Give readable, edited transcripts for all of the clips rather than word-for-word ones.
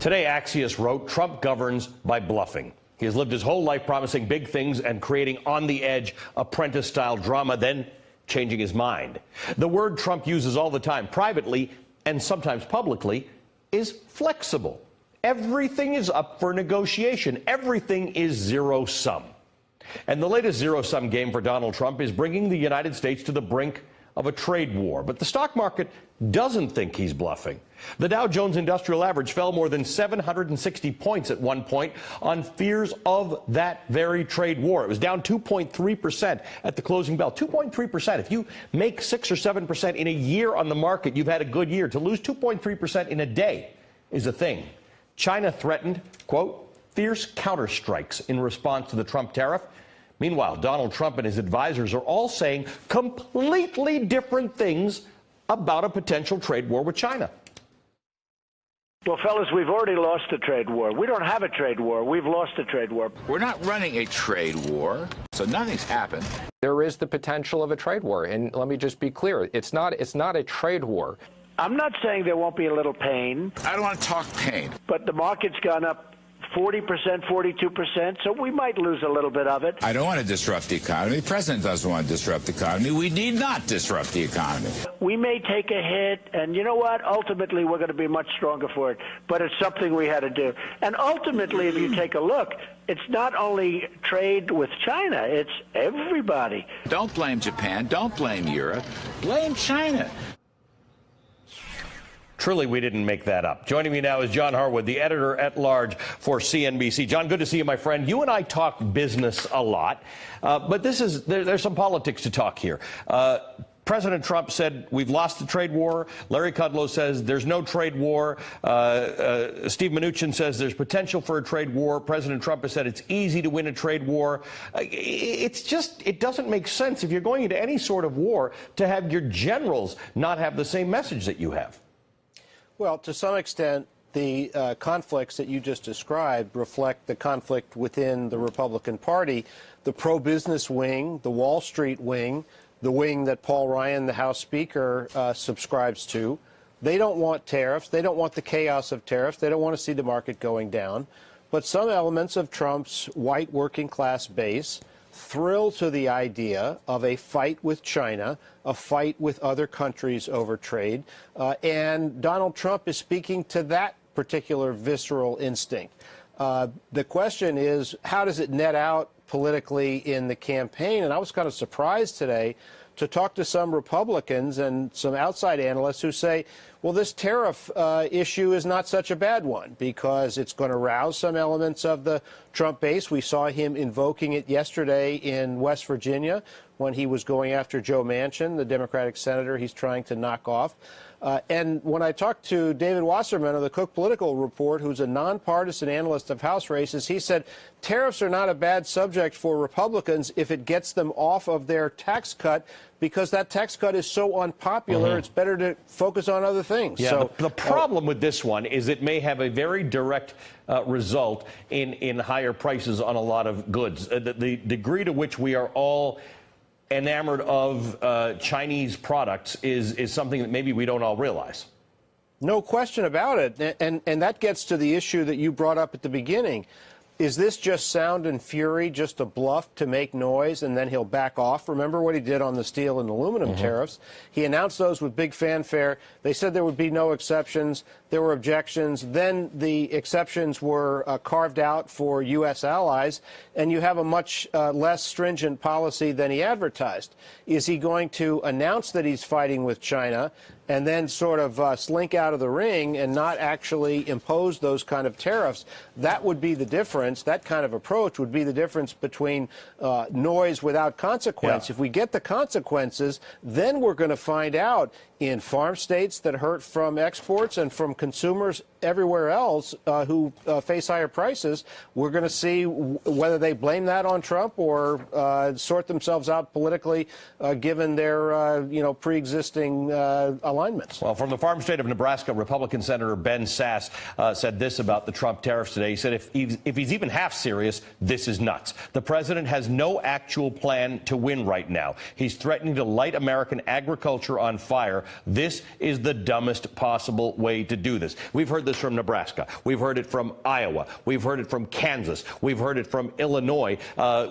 Today, Axios wrote, Trump governs by bluffing. He has lived his whole life promising big things and creating on-the-edge apprentice-style drama, then changing his mind. The word Trump uses all the time, privately and sometimes publicly, is flexible. Everything is up for negotiation. Everything is zero-sum. And the latest zero-sum game for Donald Trump is bringing the United States to the brink of a trade war. But the stock market doesn't think he's bluffing. The Dow Jones Industrial Average fell more than 760 points at one point on fears of that very trade war. It was down 2.3% at the closing bell. 2.3%. If you make 6 or 7% in a year on the market, you've had a good year. To lose 2.3% in a day is a thing. China threatened, quote, fierce counterstrikes in response to the Trump tariff. Meanwhile, Donald Trump and his advisors are all saying completely different things about a potential trade war with China. Well, fellas, we've already lost a trade war. We don't have a trade war. We've lost a trade war. We're not running a trade war, so nothing's happened. There is the potential of a trade war, and let me just be clear. It's not a trade war. I'm not saying there won't be a little pain. I don't want to talk pain. But the market's gone up 40%, 42%, so we might lose a little bit of it. I don't want to disrupt the economy. The president doesn't want to disrupt the economy. We need not disrupt the economy. We may take a hit, and you know what? Ultimately, we're going to be much stronger for it. But it's something we had to do. And ultimately, if you take a look, it's not only trade with China, it's everybody. Don't blame Japan. Don't blame Europe. Blame China. Truly, we didn't make that up. Joining me now is John Harwood, the editor-at-large for CNBC. John, good to see you, my friend. You and I talk business a lot, but there's some politics to talk here. President Trump said we've lost the trade war. Larry Kudlow says there's no trade war. Steve Mnuchin says there's potential for a trade war. President Trump has said it's easy to win a trade war. It doesn't make sense if you're going into any sort of war to have your generals not have the same message that you have. Well, to some extent, the conflicts that you just described reflect the conflict within the Republican Party, the pro-business wing, the Wall Street wing, the wing that Paul Ryan, the House Speaker, subscribes to. They don't want tariffs. They don't want the chaos of tariffs. They don't want to see the market going down. But some elements of Trump's white working class base thrill to the idea of a fight with China, a fight with other countries over trade, and Donald Trump is speaking to that particular visceral instinct. The question is, how does it net out politically in the campaign? And I was kind of surprised today to talk to some Republicans and some outside analysts who say, well, this tariff issue is not such a bad one because it's going to rouse some elements of the Trump base. We saw him invoking it yesterday in West Virginia when he was going after Joe Manchin, the Democratic senator he's trying to knock off. And when I talked to David Wasserman of the Cook Political Report, who's a nonpartisan analyst of House races, he said tariffs are not a bad subject for Republicans if it gets them off of their tax cut, because that tax cut is so unpopular, it's better to focus on other things. Yeah, so the problem with this one is it may have a very direct result in higher prices on a lot of goods. The degree to which we are all enamored of Chinese products is something that maybe we don't all realize. No question about it. And that gets to the issue that you brought up at the beginning. Is this just sound and fury, just a bluff to make noise, and then he'll back off? Remember what he did on the steel and aluminum tariffs. He announced those with big fanfare. They said there would be no exceptions. There were objections. Then the exceptions were carved out for U.S. allies, and you have a much less stringent policy than he advertised. Is he going to announce that he's fighting with China and then sort of slink out of the ring and not actually impose those kind of tariffs? That would be the difference. That kind of approach would be the difference between noise without consequence. Yeah. If we get the consequences, then we're going to find out in farm states that hurt from exports and from consumers everywhere else who face higher prices. We're going to see whether they blame that on Trump or sort themselves out politically given their pre-existing alignments. Well, from the farm state of Nebraska, Republican Senator Ben Sasse said this about the Trump tariffs today. He said if he's even half serious, this is nuts. The president has no actual plan to win right now. He's threatening to light American agriculture on fire This is the dumbest possible way to do this. We've heard this from Nebraska. We've heard it from Iowa. We've heard it from Kansas. We've heard it from Illinois.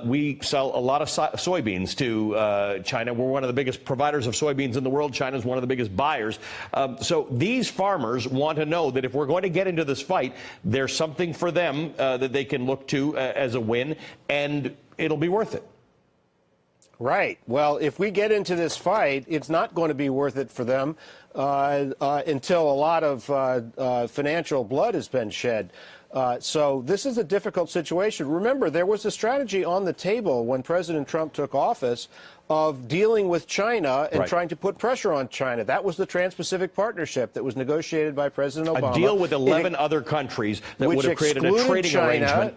We sell a lot of soybeans to China. We're one of the biggest providers of soybeans in the world. China's one of the biggest buyers. So these farmers want to know that if we're going to get into this fight, there's something for them that they can look to as a win, and it'll be worth it. Right. Well, if we get into this fight, it's not going to be worth it for them until a lot of financial blood has been shed. So this is a difficult situation. Remember, there was a strategy on the table when President Trump took office of dealing with China and trying to put pressure on China. That was the Trans-Pacific Partnership that was negotiated by President Obama. A deal with 11 other countries that would have created a trading arrangement.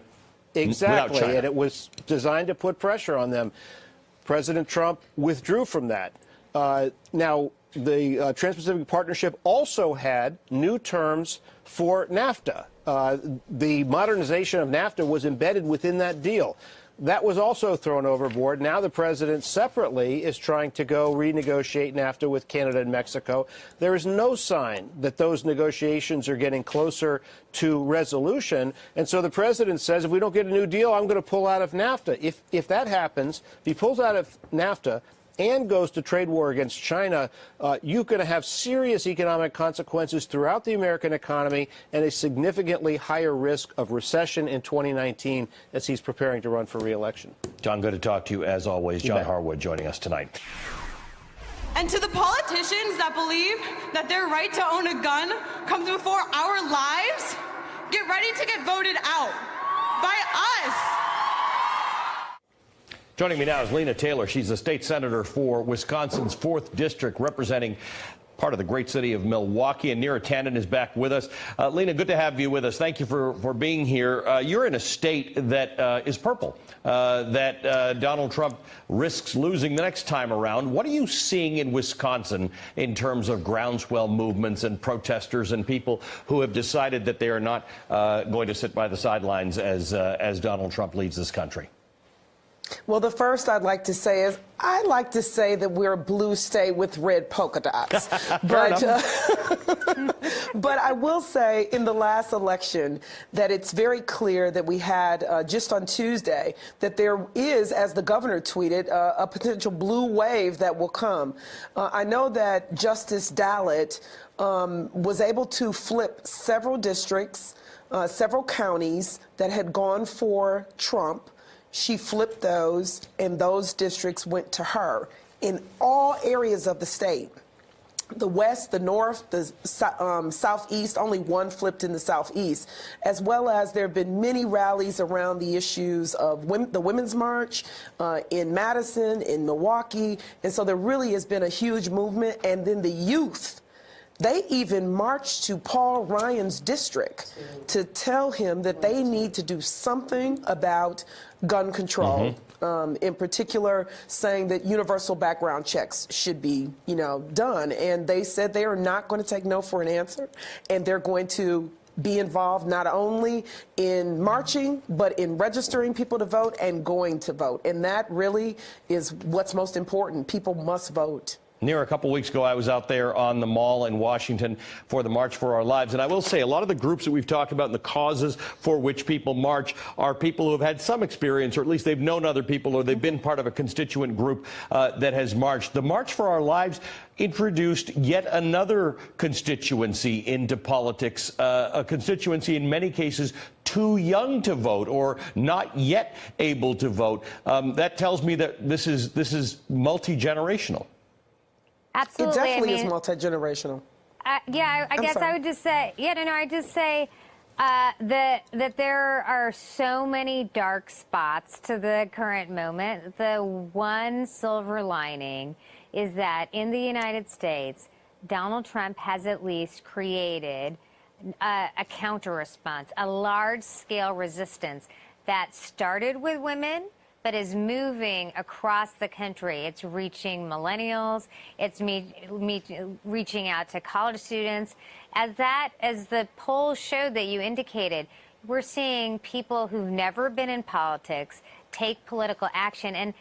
Exactly, without China. And it was designed to put pressure on them. President Trump withdrew from that. Now, the Trans-Pacific Partnership also had new terms for NAFTA. The modernization of NAFTA was embedded within that deal. That was also thrown overboard. Now the president separately is trying to go renegotiate NAFTA with Canada and Mexico. There is no sign that those negotiations are getting closer to resolution. And so the president says, if we don't get a new deal, I'm going to pull out of NAFTA. If that happens, if he pulls out of NAFTA and goes to trade war against China, you're going to have serious economic consequences throughout the American economy and a significantly higher risk of recession in 2019 as he's preparing to run for re-election. John, good to talk to you as always. John Harwood joining us tonight. And to the politicians that believe that their right to own a gun comes before our lives, get ready to get voted out by us. Joining me now is Lena Taylor. She's the state senator for Wisconsin's 4th District, representing part of the great city of Milwaukee. And Neera Tanden is back with us. Lena, good to have you with us. Thank you for being here. You're in a state that is purple, that Donald Trump risks losing the next time around. What are you seeing in Wisconsin in terms of groundswell movements and protesters and people who have decided that they are not going to sit by the sidelines as Donald Trump leads this country? Well, the first I'd like to say is I like to say that we're a blue state with red polka dots. But I will say in the last election that it's very clear that we had just on Tuesday that there is, as the governor tweeted, a potential blue wave that will come. I know that Justice Dalit was able to flip several districts, several counties that had gone for Trump. She flipped those, and those districts went to her in all areas of the state. The West, the North, the Southeast, only one flipped in the Southeast, as well as there have been many rallies around the issues of the Women's March in Madison, in Milwaukee, and so there really has been a huge movement. And then the youth, they even marched to Paul Ryan's district to tell him that they need to do something about gun control, in particular saying that universal background checks should be, done. And they said they are not going to take no for an answer, and they're going to be involved not only in marching, but in registering people to vote and going to vote. And that really is what's most important. People must vote. Neera, a couple weeks ago, I was out there on the Mall in Washington for the March for Our Lives. And I will say a lot of the groups that we've talked about and the causes for which people march are people who have had some experience, or at least they've known other people, or they've been part of a constituent group that has marched. The March for Our Lives introduced yet another constituency into politics, a constituency in many cases too young to vote or not yet able to vote. That tells me that this is multi-generational. It Absolutely. definitely is multi-generational. Yeah, I guess I would just say, I'd just say that there are so many dark spots to the current moment. The one silver lining is that in the United States, Donald Trump has at least created a counter-response, a large-scale resistance that started with women, but is moving across the country. It's reaching millennials. It's reaching out to college students. As the polls showed that you indicated, we're seeing people who've never been in politics take political action.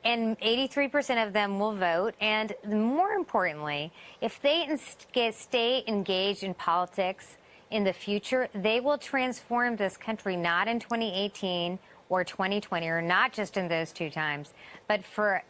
and 83% of them will vote. And more importantly, if they stay engaged in politics in the future, they will transform this country, not in 2018 or 2020, or not just in those 2 times, but for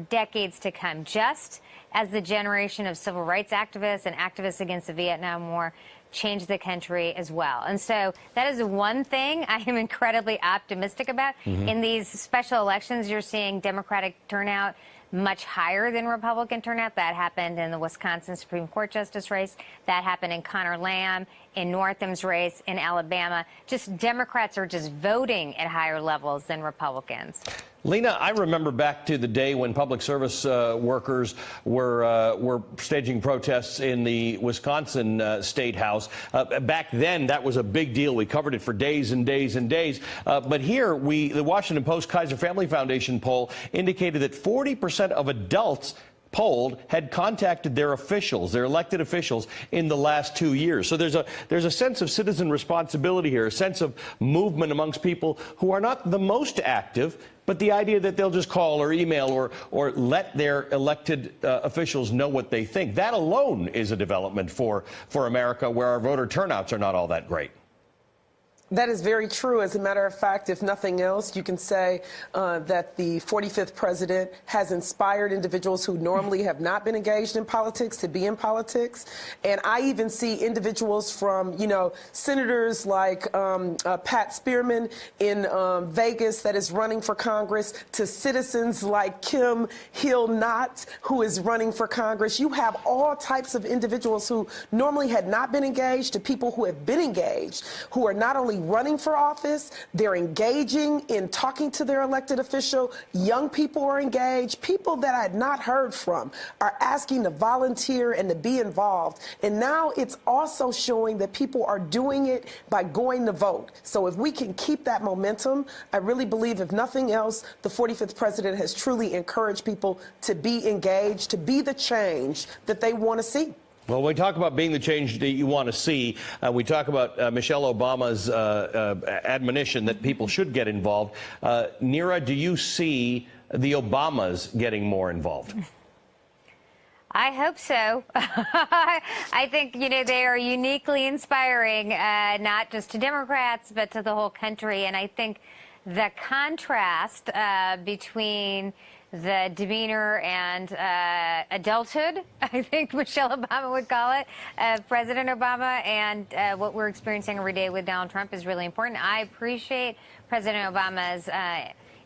decades to come, just as the generation of civil rights activists and activists against the Vietnam War changed the country as well. And so that is one thing I am incredibly optimistic about. In these special elections, you're seeing Democratic turnout much higher than Republican turnout. That happened in the Wisconsin Supreme Court justice race. That happened in Connor Lamb, in Northam's race, in Alabama. Just Democrats are just voting at higher levels than Republicans. Lena, I remember back to the day when public service workers were staging protests in the Wisconsin State House. Back then, that was a big deal. We covered it for days and days and days. But here, the Washington Post Kaiser Family Foundation poll indicated that 40% of adults polled had contacted their officials, their elected officials, in the last 2 years. So there's a sense of citizen responsibility here, a sense of movement amongst people who are not the most active, but the idea that they'll just call or email or let their elected officials know what they think. That alone is a development for America, where our voter turnouts are not all that great. That is very true. As a matter of fact, if nothing else, you can say that the 45th president has inspired individuals who normally have not been engaged in politics to be in politics. And I even see individuals from, senators like Pat Spearman in Vegas that is running for Congress, to citizens like Kim Hill-Knott, who is running for Congress. You have all types of individuals who normally had not been engaged, to people who have been engaged, who are not only running for office, they're engaging in talking to their elected official. Young people are engaged. People that I had not heard from are asking to volunteer and to be involved. And now it's also showing that people are doing it by going to vote. So if we can keep that momentum, I really believe, if nothing else, the 45th president has truly encouraged people to be engaged, to be the change that they want to see. Well, when we talk about being the change that you want to see, we talk about Michelle Obama's admonition that people should get involved. Neera, do you see the Obamas getting more involved? I hope so. I think, they are uniquely inspiring, not just to Democrats, but to the whole country. And I think the contrast between the demeanor and adulthood, I think Michelle Obama would call it, President Obama, and what we're experiencing every day with Donald Trump is really important. I appreciate President Obama's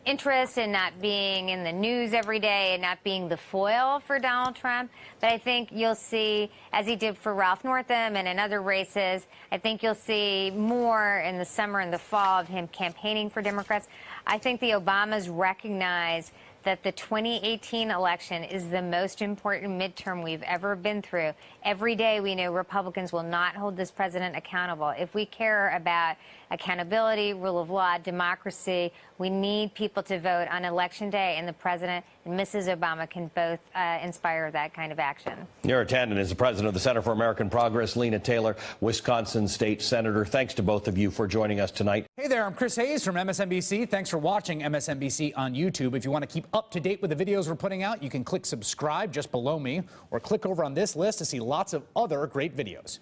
interest in not being in the news every day and not being the foil for Donald Trump. But I think you'll see, as he did for Ralph Northam and in other races, I think you'll see more in the summer and the fall of him campaigning for Democrats. I think the Obamas recognize that the 2018 election is the most important midterm we've ever been through. Every day we know Republicans will not hold this president accountable. If we care about accountability, rule of law, democracy, we need people to vote on Election Day, and the president and Mrs. Obama can both inspire that kind of action. Neera Tanden is the president of the Center for American Progress. Lena Taylor, Wisconsin State Senator. Thanks to both of you for joining us tonight. Hey there, I'm Chris Hayes from MSNBC. Thanks for watching MSNBC on YouTube. If you want to keep up to date with the videos we're putting out, you can click subscribe just below me, or click over on this list to see lots of other great videos.